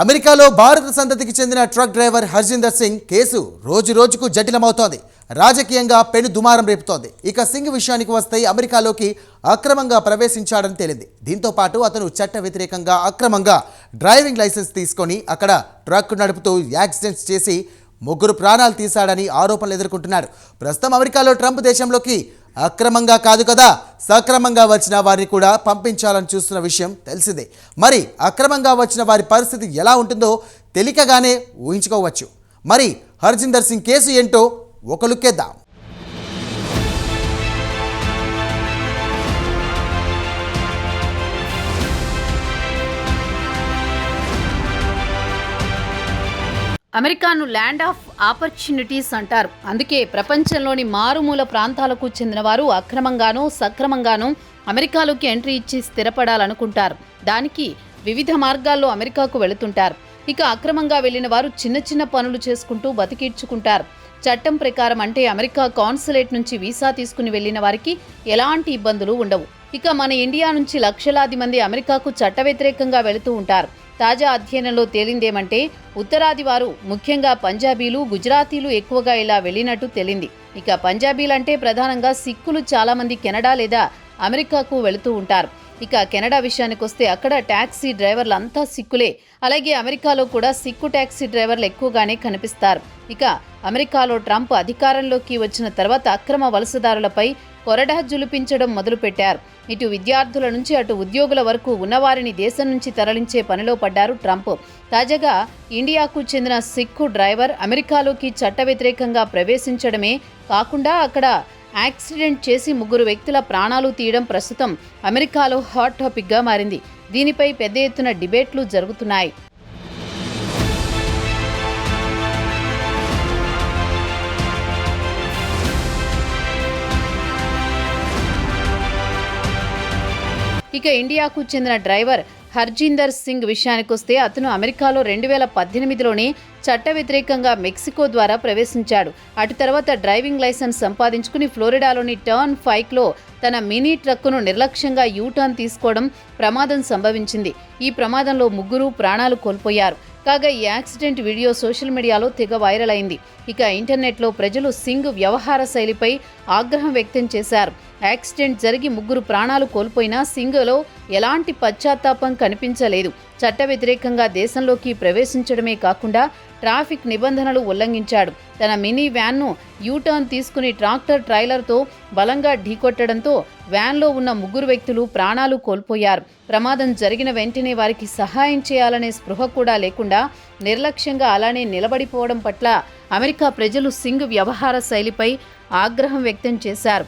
అమెరికాలో భారత సంతతికి చెందిన truck driver Harjinder Singh case రోజుకు జటిలమవుతోంది. రాజకీయంగా పెను దుమారం రేపుతోంది. ఇక సింగ్ విషయానికి వస్తే అమెరికాలోకి అక్రమంగా ప్రవేశించాడని తేలింది. దీంతో పాటు అతను చట్ట వ్యతిరేకంగా అక్రమంగా డ్రైవింగ్ లైసెన్స్ తీసుకొని అక్కడ ట్రక్ నడుపుతూ యాక్సిడెంట్స్ చేసి 3 ప్రాణాలు తీశాడని ఆరోపణలు ఎదుర్కొంటున్నాడు. ప్రస్తుతం అమెరికాలో ట్రంప్ దేశంలోకి అక్రమంగా కాదు కదా సక్రమంగా వచ్చిన వారిని కూడా పంపించాలని చూస్తున్న విషయం తెలిసిందే. మరి అక్రమంగా వచ్చిన వారి పరిస్థితి ఎలా ఉంటుందో తెలియకగానే ఊహించుకోవచ్చు. మరి హర్జిందర్ సింగ్ కేసు ఏంటో ఒక లుక్కేద్దాం. అమెరికాను ల్యాండ్ ఆఫ్ ఆపర్చునిటీస్ అంటారు. అందుకే ప్రపంచంలోని మారుమూల ప్రాంతాలకు చెందిన వారు అక్రమంగానో సక్రమంగానో అమెరికాలోకి ఎంట్రీ ఇచ్చి స్థిరపడాలనుకుంటారు. దానికి వివిధ మార్గాల్లో అమెరికాకు వెళుతుంటారు. ఇక అక్రమంగా వెళ్లిన వారు చిన్న చిన్న పనులు చేసుకుంటూ బతికిడ్చుకుంటారు. చట్టం ప్రకారం అంటే అమెరికా కాన్సులేట్ నుంచి వీసా తీసుకుని వెళ్లిన వారికి ఎలాంటి ఇబ్బందులు ఉండవు. ఇక మన ఇండియా నుంచి లక్షలాది మంది అమెరికాకు చట్ట వ్యతిరేకంగా వెళుతూ ఉంటారు. తాజా అధ్యయనంలో తేలిందేమంటే ఉత్తరాది వారు ముఖ్యంగా పంజాబీలు, గుజరాతీలు ఎక్కువగా ఇలా వెళ్లినట్టు తేలింది. ఇక పంజాబీలంటే ప్రధానంగా సిక్కులు చాలామంది కెనడా లేదా అమెరికాకు వెళుతూ ఉంటారు. ఇక కెనడా విషయానికి వస్తే అక్కడ టాక్సీ డ్రైవర్లు అంతా సిక్కులే. అలాగే అమెరికాలో కూడా సిక్కు టాక్సీ డ్రైవర్లు ఎక్కువగానే కనిపిస్తారు. ఇక అమెరికాలో ట్రంప్ అధికారంలోకి వచ్చిన తర్వాత అక్రమ వలసదారులపై కొరడా జులిపించడం మొదలుపెట్టారు. ఇటు విద్యార్థుల నుంచి అటు ఉద్యోగుల వరకు ఉన్నవారిని దేశం నుంచి తరలించే పనిలో పడ్డారు ట్రంప్. తాజాగా ఇండియాకు చెందిన సిక్కు డ్రైవర్ అమెరికాలోకి చట్ట వ్యతిరేకంగా ప్రవేశించడమే కాకుండా అక్కడ యాక్సిడెంట్ చేసి 3 వ్యక్తుల ప్రాణాలు తీయడం ప్రస్తుతం అమెరికాలో హాట్ టాపిక్గా మారింది. దీనిపై పెద్ద ఎత్తున డిబేట్లు జరుగుతున్నాయి. ఇక ఇండియాకు చెందిన డ్రైవర్ హర్జిందర్ సింగ్ విషయానికొస్తే అతను అమెరికాలో 2018లోనే చట్ట వ్యతిరేకంగా మెక్సికో ద్వారా ప్రవేశించాడు. అటు తర్వాత డ్రైవింగ్ లైసెన్స్ సంపాదించుకుని ఫ్లోరిడాలోని టర్న్ 5లో తన మినీ ట్రక్కును నిర్లక్ష్యంగా యూటర్న్ తీసుకోవడం ప్రమాదం సంభవించింది. ఈ ప్రమాదంలో 3 ప్రాణాలు కోల్పోయారు. కాగా ఈ యాక్సిడెంట్ వీడియో సోషల్ మీడియాలో తెగ వైరల్ అయింది. ఇక ఇంటర్నెట్లో ప్రజలు సింగ్ వ్యవహార శైలిపై ఆగ్రహం వ్యక్తం చేశారు. యాక్సిడెంట్ జరిగి 3 ప్రాణాలు కోల్పోయినా సింగ్లో ఎలాంటి పశ్చాత్తాపం కనిపించలేదు. చట్ట వ్యతిరేకంగా దేశంలోకి ప్రవేశించడమే కాకుండా ట్రాఫిక్ నిబంధనలు ఉల్లంఘించాడు. తన మినీ వ్యాన్ను యూటర్న్ తీసుకుని ట్రాక్టర్ ట్రైలర్తో బలంగా ఢీకొట్టడంతో వ్యాన్లో ఉన్న 3 వ్యక్తులు ప్రాణాలు కోల్పోయారు. ప్రమాదం జరిగిన వెంటనే వారికి సహాయం చేయాలనే స్పృహ కూడా లేకుండా నిర్లక్ష్యంగా అలానే నిలబడిపోవడం పట్ల అమెరికా ప్రజలు సింగ్ వ్యవహార శైలిపై ఆగ్రహం వ్యక్తం చేశారు.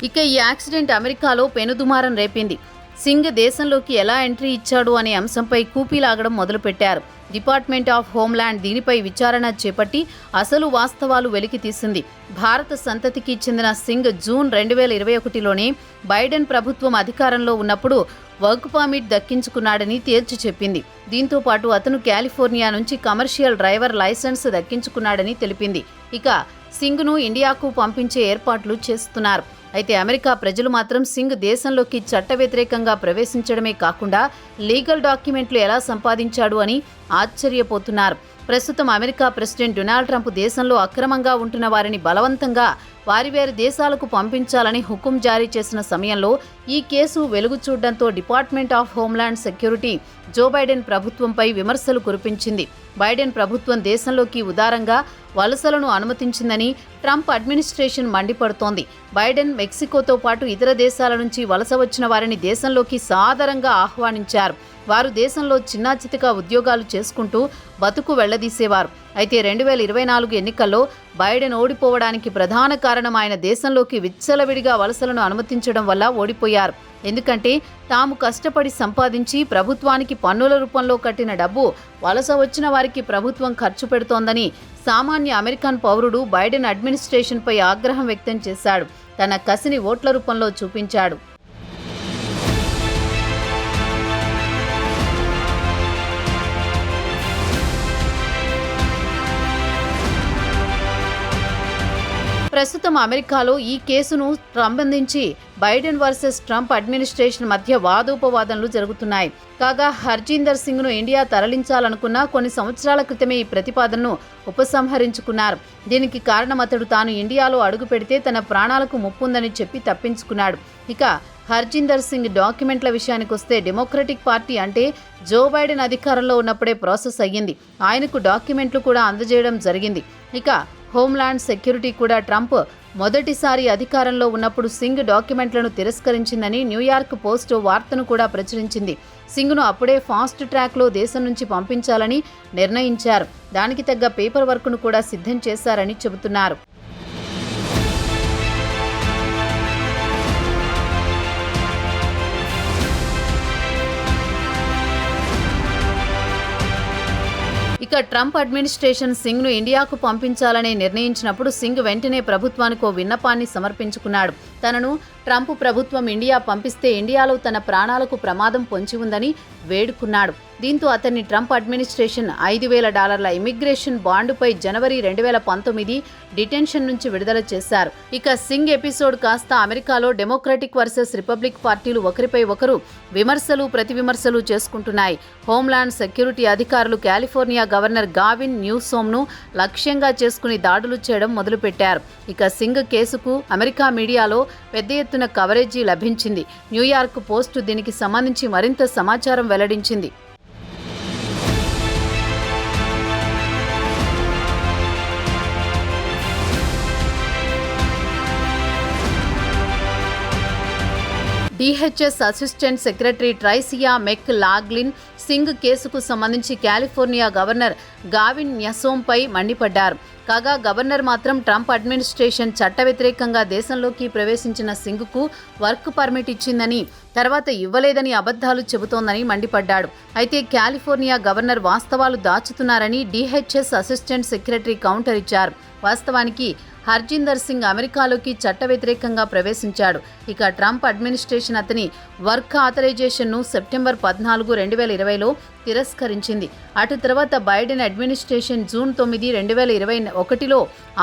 ఇక ఈ యాక్సిడెంట్ అమెరికాలో పెనుదుమారం రేపింది. సింగ్ దేశంలోకి ఎలా ఎంట్రీ ఇచ్చాడు అనే అంశంపై కూపీలాగడం మొదలుపెట్టారు. డిపార్ట్మెంట్ ఆఫ్ హోంల్యాండ్ దీనిపై విచారణ చేపట్టి అసలు వాస్తవాలు వెలికి తీసింది. భారత సంతతికి చెందిన సింగ్ జూన్ 2021లోనే బైడెన్ ప్రభుత్వం అధికారంలో ఉన్నప్పుడు వర్క్ పర్మిట్ దక్కించుకున్నాడని తేల్చి చెప్పింది. దీంతో పాటు అతను కాలిఫోర్నియా నుంచి కమర్షియల్ డ్రైవర్ లైసెన్స్ దక్కించుకున్నాడని తెలిపింది. ఇక సింగ్ను ఇండియాకు పంపించే ఏర్పాట్లు చేస్తున్నారు. అయితే అమెరికా ప్రజలు మాత్రం సింగ్ దేశంలోకి చట్ట వ్యతిరేకంగా ప్రవేశించడమే కాకుండా లీగల్ డాక్యుమెంట్లు ఎలా సంపాదించాడు అని ఆశ్చర్యపోతున్నారు. ప్రస్తుతం అమెరికా ప్రెసిడెంట్ డొనాల్డ్ ట్రంప్ దేశంలో అక్రమంగా ఉంటున్న వారిని బలవంతంగా వారి దేశాలకు పంపించాలని హుకుం జారీ చేసిన సమయంలో ఈ కేసు వెలుగు చూడడంతో department of homeland security Joe Biden ప్రభుత్వంపై విమర్శలు కురిపించింది. బైడెన్ ప్రభుత్వం దేశంలోకి ఉదారంగా వలసలను అనుమతించిందని ట్రంప్ అడ్మినిస్ట్రేషన్ మండిపడుతోంది. బైడెన్ మెక్సికోతో పాటు ఇతర దేశాల నుంచి వలస వచ్చిన వారిని దేశంలోకి సాదరంగా ఆహ్వానించారు. వారు దేశంలో చిన్నాచితక ఉద్యోగాలు చేసుకుంటూ బతుకు వెళ్లదీసేవారు. అయితే 2024 ఎన్నికల్లో బైడెన్ ఓడిపోవడానికి ప్రధాన కారణం ఆయన దేశంలోకి విచ్చలవిడిగా వలసలను అనుమతించడం వల్ల ఓడిపోయారు. ఎందుకంటే తాము కష్టపడి సంపాదించి ప్రభుత్వానికి పన్నుల రూపంలో కట్టిన డబ్బు వలస వచ్చిన వారికి ప్రభుత్వం ఖర్చు పెడుతోందని సామాన్య అమెరికన్ పౌరుడు బైడెన్ అడ్మినిస్ట్రేషన్పై ఆగ్రహం వ్యక్తం చేశాడు. తన కసిని ఓట్ల రూపంలో చూపించాడు. ప్రస్తుతం అమెరికాలో ఈ కేసును సంబంధించి బైడెన్ వర్సెస్ ట్రంప్ అడ్మినిస్ట్రేషన్ మధ్య వాదోపవాదనలు జరుగుతున్నాయి. కాగా హర్జీందర్ సింగ్ను ఇండియా తరలించాలనుకున్న కొన్ని సంవత్సరాల క్రితమే ఈ ప్రతిపాదనను ఉపసంహరించుకున్నారు. దీనికి కారణం అతడు తాను ఇండియాలో అడుగు పెడితే తన ప్రాణాలకు ముప్పుందని చెప్పి తప్పించుకున్నాడు. ఇక హర్జీందర్ సింగ్ డాక్యుమెంట్ల విషయానికొస్తే డెమోక్రటిక్ పార్టీ అంటే జో బైడెన్ అధికారంలో ఉన్నప్పుడే ప్రాసెస్ అయ్యింది. ఆయనకు డాక్యుమెంట్లు కూడా అందజేయడం జరిగింది. ఇక హోంల్యాండ్ సెక్యూరిటీ కూడా ట్రంప్ మొదటిసారి అధికారంలో ఉన్నప్పుడు సింగ్ డాక్యుమెంట్లను తిరస్కరించిందని న్యూయార్క్ పోస్ట్ వార్తను కూడా ప్రచురించింది. సింగ్ను అప్పుడే ఫాస్ట్ ట్రాక్లో దేశం నుంచి పంపించాలని నిర్ణయించారు. దానికి తగ్గ పేపర్ వర్క్ను కూడా సిద్ధం చేశారని చెబుతున్నారు. ఇక ట్రంప్ అడ్మినిస్ట్రేషన్ సింగ్ను ఇండియాకు పంపించాలని నిర్ణయించినప్పుడు సింగ్ వెంటనే ప్రభుత్వానికి ఓ విన్నపాన్ని సమర్పించుకున్నాడు. తనను ట్రంప్ ప్రభుత్వం ఇండియా పంపిస్తే ఇండియాలో తన ప్రాణాలకు ప్రమాదం పొంచి ఉందని వేడుకున్నాడు. దీంతో అతన్ని ట్రంప్ అడ్మినిస్ట్రేషన్ $5,000 ఇమిగ్రేషన్ బాండుపై జనవరి 2019 డిటెన్షన్ నుంచి విడుదల చేశారు. ఇక సింగ్ ఎపిసోడ్ కాస్త అమెరికాలో డెమోక్రటిక్ వర్సెస్ రిపబ్లిక్ పార్టీలు ఒకరిపై ఒకరు విమర్శలు ప్రతివిమర్శలు చేసుకుంటున్నాయి. హోంల్యాండ్ సెక్యూరిటీ అధికారులు కాలిఫోర్నియా గవర్నర్ గావిన్ న్యూసోమ్ను లక్ష్యంగా చేసుకుని దాడులు చేయడం మొదలుపెట్టారు. ఇక సింగ్ కేసుకు అమెరికా మీడియాలో పెద్ద ఎత్తున కవరేజీ లభించింది. న్యూయార్క్ పోస్టు దీనికి సంబంధించి మరింత సమాచారం వెల్లడించింది. DHS అసిస్టెంట్ సెక్రటరీ ట్రైసియా మెక్ లాగ్లిన్ సింగ్ కేసుకు సంబంధించి కాలిఫోర్నియా గవర్నర్ గావిన్ న్యూసోమ్పై మండిపడ్డారు. కాగా గవర్నర్ మాత్రం ట్రంప్ అడ్మినిస్ట్రేషన్ చట్ట వ్యతిరేకంగా దేశంలోకి ప్రవేశించిన సింగ్కు వర్క్ పర్మిట్ ఇచ్చిందని, తర్వాత ఇవ్వలేదని అబద్ధాలు చెబుతోందని మండిపడ్డాడు. అయితే కాలిఫోర్నియా గవర్నర్ వాస్తవాలు దాచుతున్నారని DHS అసిస్టెంట్ సెక్రటరీ కౌంటర్ ఇచ్చారు. వాస్తవానికి హర్జీందర్ సింగ్ అమెరికాలోకి చట్ట వ్యతిరేకంగా ప్రవేశించాడు. ఇక ట్రంప్ అడ్మినిస్ట్రేషన్ అతని వర్క్ ఆథరైజేషన్ను సెప్టెంబర్ 14, 2020లో తిరస్కరించింది. అటు తర్వాత బైడెన్ అడ్మినిస్ట్రేషన్ జూన్ 9, 2021లో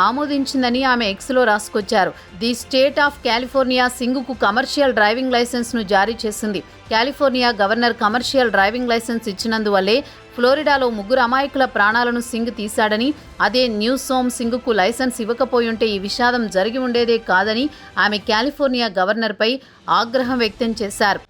ఆమోదించిందని ఆమె ఎక్స్లో రాసుకొచ్చారు. ది స్టేట్ ఆఫ్ కాలిఫోర్నియా సింగ్కు కమర్షియల్ డ్రైవింగ్ లైసెన్స్ను జారీ చేసింది. California governor commercial driving licence ఇచ్చినందువల్లే ఫ్లోరిడాలో 3 అమాయకుల ప్రాణాలను సింగ్ తీశాడని, అదే న్యూసోమ్ సింగ్కు లైసెన్స్ ఇవ్వకపోయుంటే ఈ విషాదం జరిగి ఉండేదే కాదని ఆమె కాలిఫోర్నియా గవర్నర్పై ఆగ్రహం వ్యక్తం చేశారు.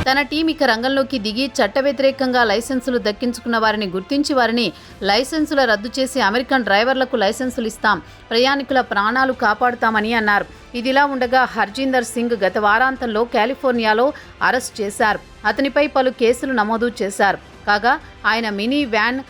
తన టీం ఇక రంగంలోకి దిగి చట్ట వ్యతిరేకంగా లైసెన్సులు దక్కించుకున్న వారిని గుర్తించి వారిని లైసెన్సుల రద్దు చేసి అమెరికన్ డ్రైవర్లకు లైసెన్సులు ఇస్తాం, ప్రయాణికుల ప్రాణాలు కాపాడుతామని అన్నారు. ఇదిలా ఉండగా హర్జీందర్ సింగ్ గత వారాంతంలో కాలిఫోర్నియాలో అరెస్ట్ చేశారు. అతనిపై పలు కేసులు నమోదు చేశారు. కాగా ఆయన మినీ వ్యాన్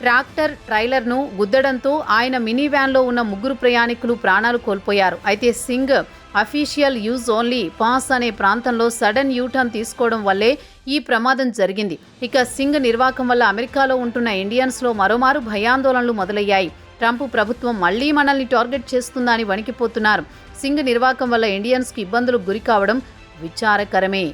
ట్రాక్టర్ ట్రైలర్ను గుద్దడంతో ఆయన మినీ వ్యాన్లో ఉన్న 3 ప్రయాణికులు ప్రాణాలు కోల్పోయారు. అయితే Singh official use only pass అనే ప్రాంతంలో సడన్ యూటర్న్ తీసుకోవడం వల్లే ఈ ప్రమాదం జరిగింది. ఇక సింగ్ నిర్వాకం వల్ల అమెరికాలో ఉంటున్న ఇండియన్స్లో మరోమారు భయాందోళనలు మొదలయ్యాయి. ట్రంప్ ప్రభుత్వం మళ్లీ మనల్ని టార్గెట్ చేస్తుందా అని వణికిపోతున్నారు. సింగ్ నిర్వాకం వల్ల ఇండియన్స్కు ఇబ్బందులు గురి కావడం విచారకరమే.